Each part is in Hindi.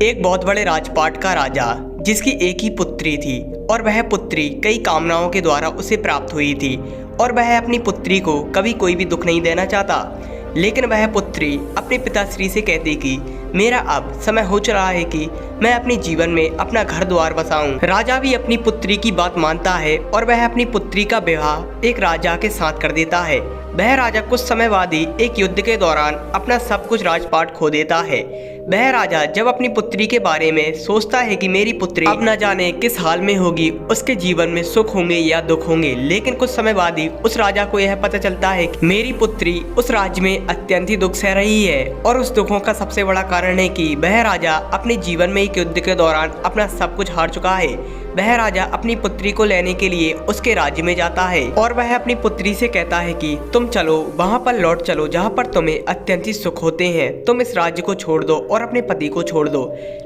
एक बहुत बड़े राजपाट का राजा जिसकी एक ही पुत्री थी और वह पुत्री कई कामनाओं के द्वारा उसे प्राप्त हुई थी और वह अपनी पुत्री को कभी कोई भी दुख नहीं देना चाहता। लेकिन वह पुत्री अपने पिताश्री से कहती कि मेरा अब समय हो चला है कि मैं अपने जीवन में अपना घर द्वार बसाऊं। राजा भी अपनी पुत्री की बात मानता है और वह अपनी पुत्री का विवाह एक राजा के साथ कर देता है। वह राजा कुछ समय बाद ही एक युद्ध के दौरान अपना सब कुछ राजपाट खो देता है। वह राजा जब अपनी पुत्री के बारे में सोचता है कि मेरी पुत्री अब न जाने किस हाल में होगी, उसके जीवन में सुख होंगे या दुख होंगे, लेकिन कुछ समय बाद ही उस राजा को यह पता चलता है कि मेरी पुत्री उस राज्य में अत्यंत ही दुख सह रही है और उस दुखों का सबसे बड़ा कारण है कि वह राजा अपने जीवन में एक युद्ध के दौरान अपना सब कुछ हार चुका है। वह राजा अपनी पुत्री को लेने के लिए उसके राज्य में जाता है और वह अपनी पुत्री से कहता है कि तुम चलो वहाँ पर लौट चलो जहाँ पर तुम्हें अत्यंत ही सुख होते हैं, तुम इस राज्य को छोड़ दो और अपने पति को छोड़ दो।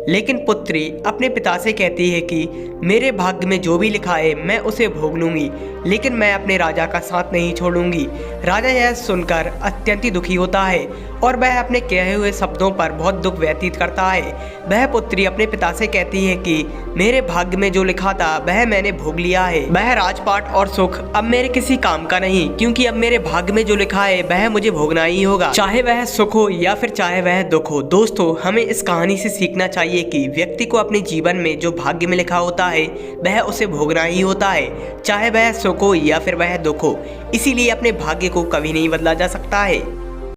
लेकिन पुत्री अपने पिता से कहती है कि मेरे भाग्य में जो भी लिखा है मैं उसे भोग लूंगी, लेकिन मैं अपने राजा का साथ नहीं छोड़ूंगी। राजा यह सुनकर अत्यंत ही दुखी होता है और वह अपने कहे हुए शब्दों पर बहुत दुख व्यतीत करता है। वह पुत्री अपने पिता से कहती है कि मेरे भाग्य में जो लिखा था वह मैंने भोग लिया है, वह राजपाट और सुख अब मेरे किसी काम का नहीं, क्योंकि अब मेरे भाग्य में जो लिखा है वह मुझे भोगना ही होगा, चाहे वह सुख हो या फिर चाहे वह दुख हो। दोस्तों, हमें इस कहानी से सीखना चाहिए कि व्यक्ति को अपने जीवन में जो भाग्य में लिखा होता है वह उसे भोगना ही होता है, चाहे वह सुख हो या फिर वह दुख हो। इसीलिए अपने भाग्य को कभी नहीं बदला जा सकता है।